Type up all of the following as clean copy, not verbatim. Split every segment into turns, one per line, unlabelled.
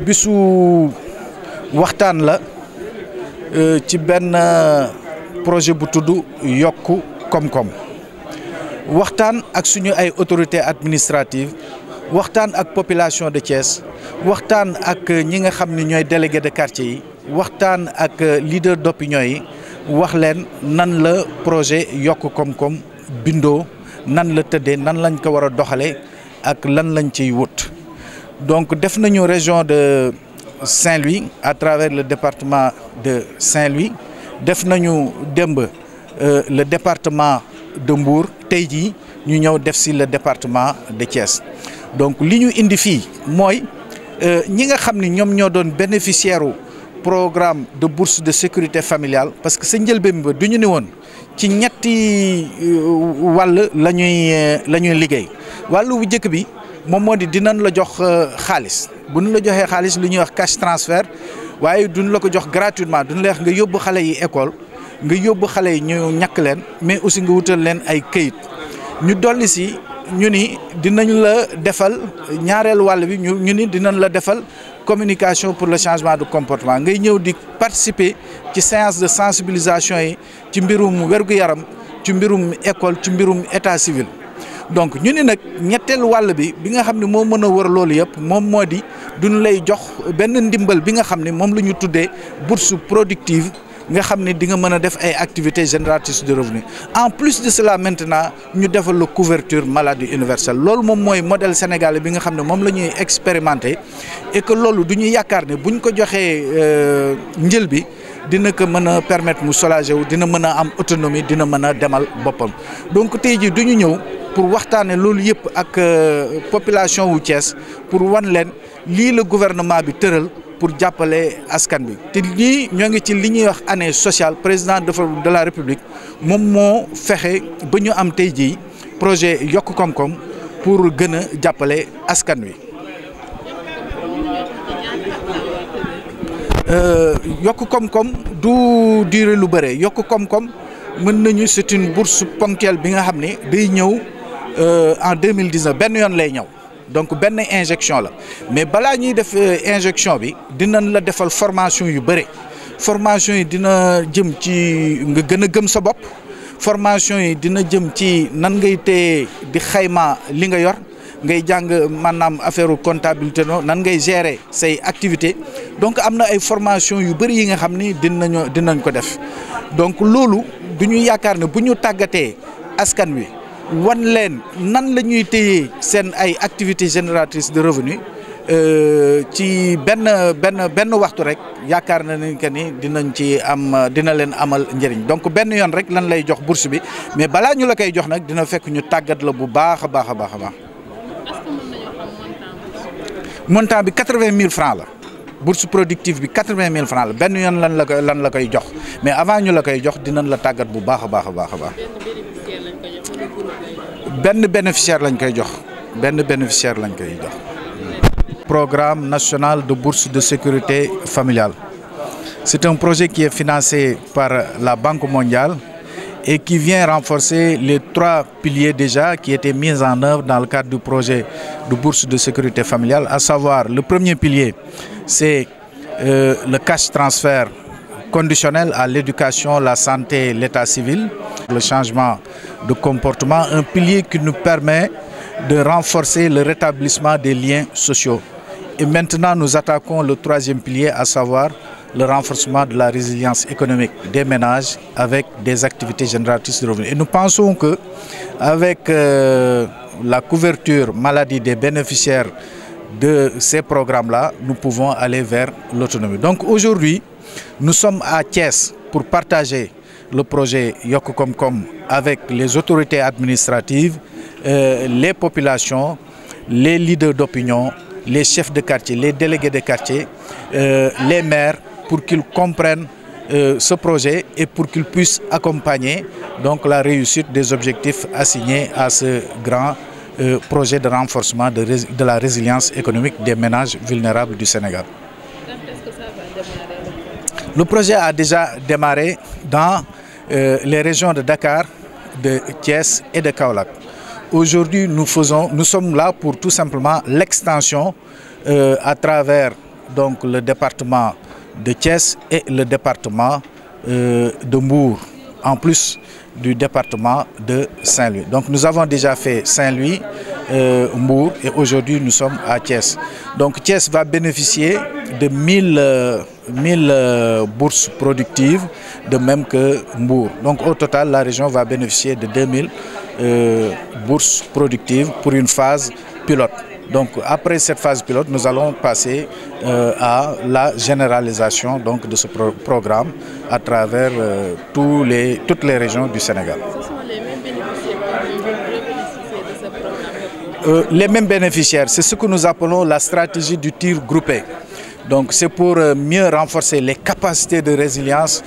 bisu waxtaan la ci benn projet bu tudd yokku koom-koom waxtaan ak suñu ay autorités administratives waxtaan ak population de Thiès waxtaan ak ñi nga xam ne ñooy délégué de quartier yi waxtaan ak leader d'opinion yi wax leen nan la projet yokku koom-koom bindoo nan la tëddee nan lañ ko war a doxalee ak lan lañ ciy wut. Donc def nañu région de Saint-Louis à travers le département de Saint-Louis def nañu démb le département de Mbour tey jii ñu ñëw def ci le département de Thiès. Donc li ñu indi fii mooy ñi nga xam ni ñoom ñoo doon bénéficiaire u programme de bourse de sécurité familiale parce que sa njëlbéen ba du ñu ni woon ci ñetti wàll la ñuy liggéey wàllu bu njëkk bi. moom moo di dinañ la jox xaalis bu ñu la joxee xaalis lu ñuy wax cash transfert waaye duñ la ko jox gratuitement duñ la wax nga yóbbu xale yi école nga yóbbu xale yi ñu ñàkk leen mais aussi nga wutal leen ay këyit ñu dolli si ñu ni dinañ la defal ñaareelu wàll bi ñu ni dinañ la defal communication pour le changement de comportement ngay ñëw di participer ci séance de sensibilisation yi ci mbirum wér-gu-yaram ci mbirum école ci mbirum état civil. Donc ñu ni nag ñetteel wàll bi nga xam ne moo mën a wër loolu yëpp moom moo di duñ lay jox benn ndimbal bi nga xam ne moom la ñu tuddee bourse productive nga xam ne di nga mën a def ay activités génératrices de revenus en plus de cela maintenant ñu defal la couverture maladie universelle loolu moom mooy modèle sénégalais bi nga xam ne moom la ñuy expérimenter et que loolu du ñu yaakaar ne buñ ko joxee njël bi dina ko mën a permettre mu soulager wu dina mën a am autonomie dina mën a demal boppam donc tey jii du ñu ñëw. pour waxtaane loolu yëpp ak population wu Thiès pour wan leen lii la gouvernement bi tëral pour jàppale askan bi te lii ñoo ngi ci li ñuy wax année sociale président de la république moom moo fexe ba ñu am tey jii projet yokk koom-koom pour gën a jàppale askan wi. yokk koom-koom du durée lu bëre yokk koom-koom mën nañu c'est une bourse ponctuelle bi nga xam ne day ñëw. En 2019 benn yoon lay ñëw donc benn injection la mais balaa ñuy def injection bi dinañ la defal formation yu bëri formation yi dina jëm ci nga gën a gëm sa bopp formation yi dina jëm ci nan ngay téye di xayma li nga yor ngay jàng maanaam affaire comptabilité no nan ngay gérer say activité donc am na ay formation yu bëri yi nga xam ni dinañ ko def donc loolu du ñu yaakaar ne bu ñu tàggatee askan wi. wan leen nan la ñuy téye seen ay activités génératrices de revenus ci benn waxtu rek yaakaar na ni que ni dinañ ci am dina leen amal njëriñ donc benn yoon rek lan lay jox bourse bi mais balaa ñu la koy jox nag dina fekk ñu tàggat la bu baax a baax a baax a baax. montant bi 80 000 francs la bourse productive bi 80 000 francs la benn yoon lan la koy jox mais avant ñu la koy jox dinañ la tàggat bu baax a baax a baax a baax. benn bénéficiaire lañ koy jox benn bénéficiaire lañ koy jox. Programme national de bourse de sécurité familiale. C'est un projet qui est financé par la Banque mondiale et qui vient renforcer les 3 piliers déjà qui étaient mis en œuvre dans le cadre du projet de bourse de sécurité familiale, à savoir le premier pilier, c'est le cash transfert conditionnel à l'éducation, la santé, l'état civil, le changement de comportement, un pilier qui nous permet de renforcer le rétablissement des liens sociaux. Et maintenant, nous attaquons le 3e pilier, à savoir le renforcement de la résilience économique des ménages avec des activités génératrices de revenus. Et nous pensons que avec la couverture maladie des bénéficiaires de ces programmes-là, nous pouvons aller vers l'autonomie. Donc aujourd'hui, nous sommes à Thiès pour partager le projet Yokku Koom-Koom avec les autorités administratives, les populations, les leaders d'opinion, les chefs de quartier, les délégués de quartier, les maires, pour qu'ils comprennent ce projet et pour qu'ils puissent accompagner donc la réussite des objectifs assignés à ce grand projet de renforcement de la résilience économique des ménages vulnérables du Sénégal. Le projet a déjà démarré dans les régions de Dakar, de Thiès et de Kaolack. Aujourd'hui, nous sommes là pour tout simplement l'extension à travers donc le département de Thiès et le département de Mbour, en plus du département de Saint-Louis. Donc nous avons déjà fait Saint-Louis, Mbour, et aujourd'hui nous sommes à Thiès. Donc Thiès va bénéficier de 1000 bourses productives, de même que Mbour. Donc au total, la région va bénéficier de 2000 bourses productives pour une phase pilote. Donc après cette phase pilote, nous allons passer à la généralisation donc, de ce programme à travers toutes les régions du Sénégal.
Ce sont les mêmes bénéficiaires qui vont bénéficier de ce programme?
Les mêmes bénéficiaires, c'est ce que nous appelons la stratégie du tir groupé. Donc c'est pour mieux renforcer les capacités de résilience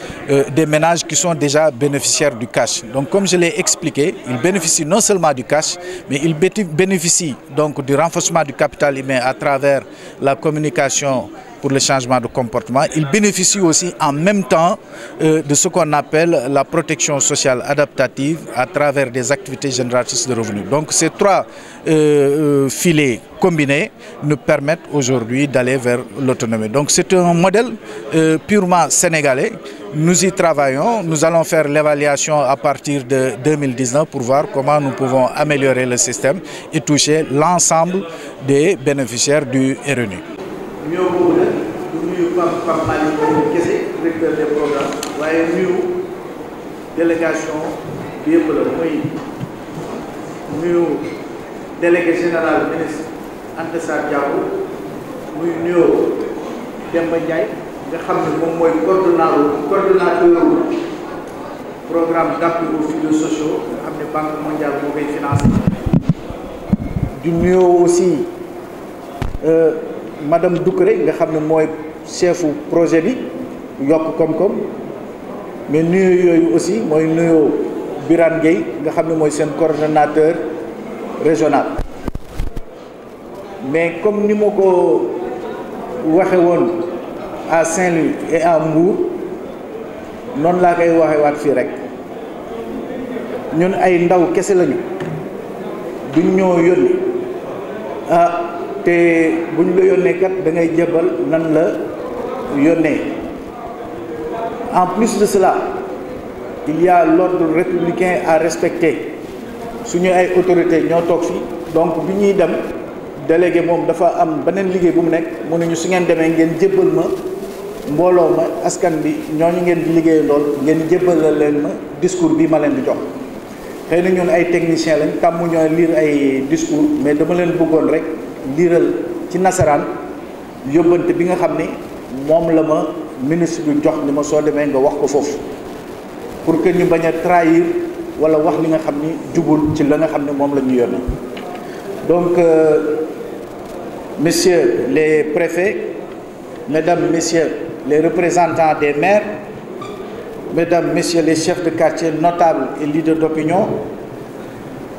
des ménages qui sont déjà bénéficiaires du cash. Donc comme je l'ai expliqué, ils bénéficient non seulement du cash, mais ils bénéficient donc du renforcement du capital humain à travers la communication pour le changement de comportement. Ils bénéficient aussi en même temps de ce qu'on appelle la protection sociale adaptative à travers des activités génératrices de revenus. Donc ces trois filets combinés nous permettent aujourd'hui d'aller vers l'autonomie. Donc c'est un modèle purement sénégalais. Nous y travaillons. Nous allons faire l'évaluation à partir de 2019 pour voir comment nous pouvons améliorer le système et toucher l'ensemble des bénéficiaires du RNU.
ñoo boobu nag du nuyu Pape Malick kese directeur des programmes waaye nuyu délégation bi yëpp la muy nuyu délégué général ministre Anta Sarr Diawo muy nuyoo Demba Ndiaye nga xam ne moom mooy coordonnateur programme d'appui aux filets sociaux nga xam ne Banque mondiale moo koy financé du nuyoo aussi Madame Doucouré nga xam ne mooy chefu projet bi yokk koom-koom mais nuyu yooyu aussi mooy nuyoo Birane Gueye nga xam ne mooy seen coordonnateur régional. Mais comme ni ma ko waxe woon à Saint-Louis et à Mbour noonu laa koy waxe waat fii rek ñun ay ndaw kese lañu duñ ñoo yónni te buñ la yónnee kat da ngay jébal nan la yónnee. En plus de cela, il y a l'ordre républicain à respecter suñu ay autorités ñoo toog fii donc bi ñuy dem délégué moom dafa am beneen liggéey bu mu nekk mu ne ñu su ngeen demee ngeen jébbal ma mbooloo ma askan bi ñooñu ngeen di liggéey lool ngeen jébbalal leen ma discours bi ma leen di jox. xëy na ñun ay techniciens lañ tàmm ñoo lire ay discours mais dama leen bëggoon rek liiral ci nasaraan yóbbante bi nga xam ni moom la ma ministre bi jox ni ma soo demee nga wax ko foofu pour que ñu bañ a trahir wala wax li nga xam ni jubul ci la nga xam ne moom la ñu yónnee. Donc messieurs les préfets, mesdames, messieurs les représentants des maires, mesdames, messieurs les chefs de quartier notables et leaders d'opinion,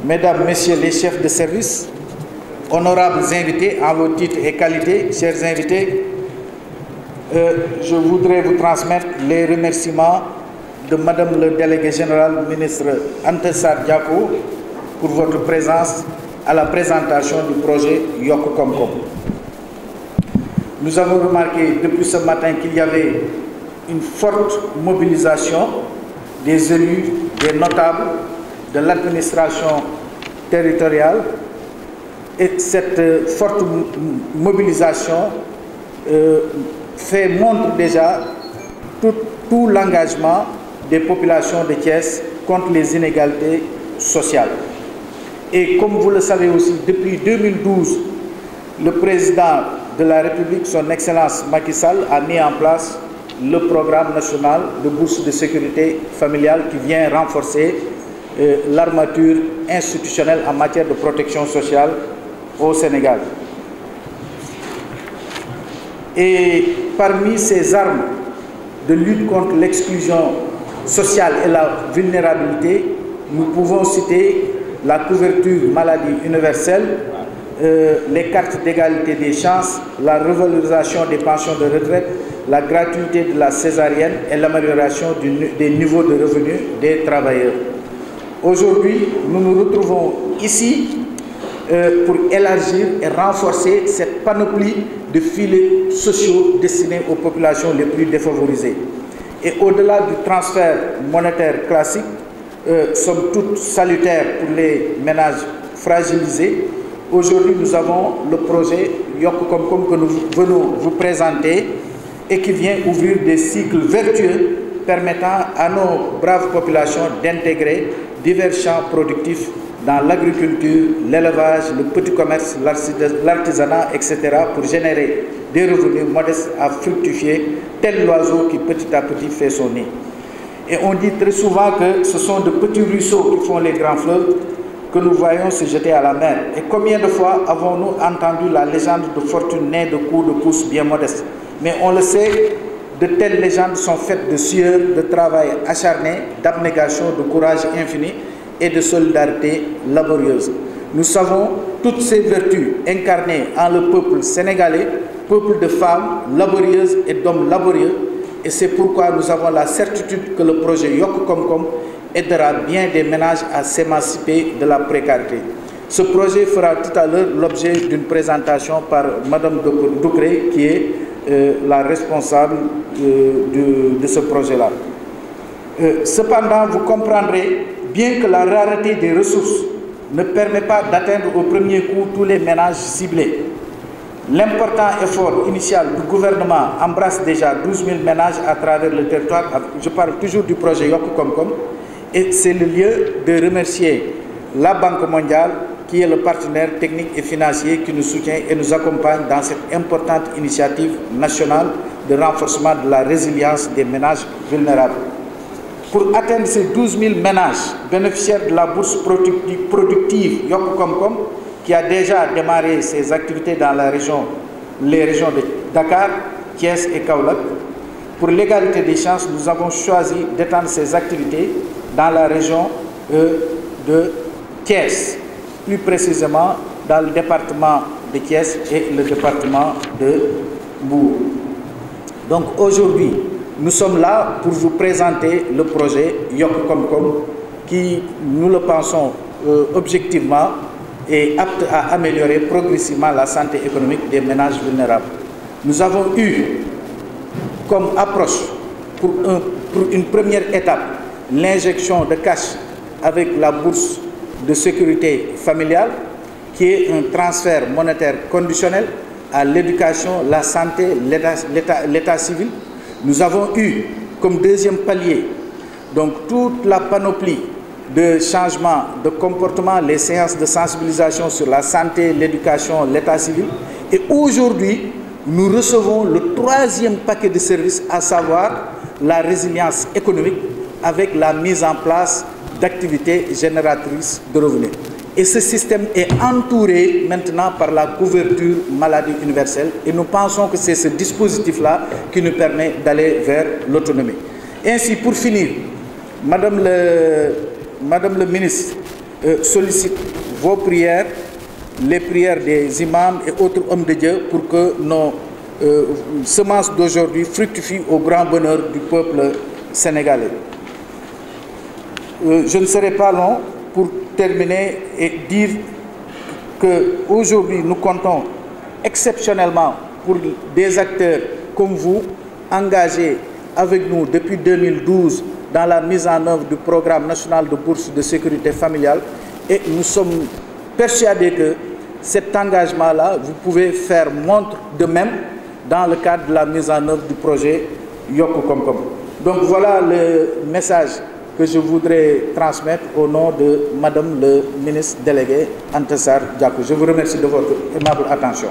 mesdames, messieurs les chefs de service, honorables invités en vos titres et qualités, chers invités, je voudrais vous transmettre les remerciements de Madame le délégué général ministre Anta Sarr Diawo pour votre présence à la présentation du projet Yokk Kom Kom. Nous avons remarqué depuis ce matin qu'il y avait une forte mobilisation des élus, des notables, de l'administration territoriale. Et cette forte mobilisation montre déjà tout l'engagement des populations de Thiès contre les inégalités sociales. Et comme vous le savez aussi, depuis 2012, le président de la République, son Excellence Macky Sall, a mis en place le programme national de bourse de sécurité familiale qui vient renforcer l'armature institutionnelle en matière de protection sociale au Sénégal. Et parmi ces armes de lutte contre l'exclusion sociale et la vulnérabilité, nous pouvons citer la couverture maladie universelle, les cartes d'égalité des chances, la revalorisation des pensions de retraite, la gratuité de la césarienne et l'amélioration des niveaux de revenus des travailleurs. Aujourd'hui, nous nous retrouvons ici pour élargir et renforcer cette cette panoplie de filets sociaux destinés aux populations les plus défavorisées. Et au-delà du transfert monétaire classique, somme toute salutaire pour les ménages fragilisés, aujourd'hui nous avons le projet Yokk Kom Kom que nous venons vous présenter et qui vient ouvrir des cycles vertueux permettant à nos braves populations d'intégrer divers champs productifs dans l'agriculture, l'élevage, le petit commerce, l'artisanat, etc. pour générer des revenus modestes à fructifier, tel l'oiseau qui petit à petit fait son nid. Et on dit très souvent que ce sont de petits ruisseaux qui font les grands fleuves que nous voyons se jeter à la mer. Et combien de fois avons-nous entendu la légende de fortune née de coups de pouce bien modestes? Mais on le sait, de telles légendes sont faites de sueur, de travail acharné, d'abnégation, de courage infini et de solidarité laborieuse. Nous savons toutes ces vertus incarnées en le peuple sénégalais, peuple de femmes laborieuses et d'hommes laborieux, et c'est pourquoi nous avons la certitude que le projet Yokk Kom Kom aidera bien des ménages à s'émanciper de la précarité. Ce projet fera tout à l'heure l'objet d'une présentation par Madame Doucouré, qui est la responsable de ce projet-là. Cependant, vous comprendrez bien que la rareté des ressources ne permet pas d'atteindre au premier coup tous les ménages ciblés. L'important effort initial du gouvernement embrasse déjà 12 000 ménages à travers le territoire. Je parle toujours du projet Yokk Kom Kom. Et c'est le lieu de remercier la Banque mondiale, qui est le partenaire technique et financier qui nous soutient et nous accompagne dans cette importante initiative nationale de renforcement de la résilience des ménages vulnérables. Pour atteindre ces 12 000 ménages bénéficiaires de la bourse productive Yokk Kom Kom, qui a déjà démarré ses activités dans les régions de Dakar, Thiès et Kaolack, pour l'égalité des chances, nous avons choisi d'étendre ces activités dans la région de Thiès, plus précisément dans le département de Thiès et le département de Mbour. Donc aujourd'hui, nous sommes là pour vous présenter le projet Yokk Kom Kom qui, nous le pensons objectivement, est apte à améliorer progressivement la santé économique des ménages vulnérables. Nous avons eu comme approche pour une première étape l'injection de cash avec la bourse de sécurité familiale, qui est un transfert monétaire conditionnel à l'éducation, la santé, l'état civil. Nous avons eu comme deuxième palier donc toute la panoplie de changements de comportement, les séances de sensibilisation sur la santé, l'éducation, l'état civil. Et aujourd'hui, nous recevons le troisième paquet de services, à savoir la résilience économique avec la mise en place d'activités génératrices de revenus. Et ce système est entouré maintenant par la couverture maladie universelle et nous pensons que c'est ce dispositif-là qui nous permet d'aller vers l'autonomie. Ainsi, pour finir, Madame le ministre sollicite vos prières, les prières des imams et autres hommes de Dieu pour que nos semences d'aujourd'hui fructifient au grand bonheur du peuple sénégalais. Je ne serai pas long pour terminer et dire qu'aujourd'hui nous comptons exceptionnellement pour des acteurs comme vous, engagés avec nous depuis 2012 dans la mise en œuvre du programme national de bourse de sécurité familiale, et nous sommes persuadés que cet engagement-là, vous pouvez faire montre de même dans le cadre de la mise en œuvre du projet Yokk Kom Kom. Donc voilà le message que je voudrais transmettre au nom de Madame le ministre délégué Anta Sarr Diack. Je vous remercie de votre aimable attention.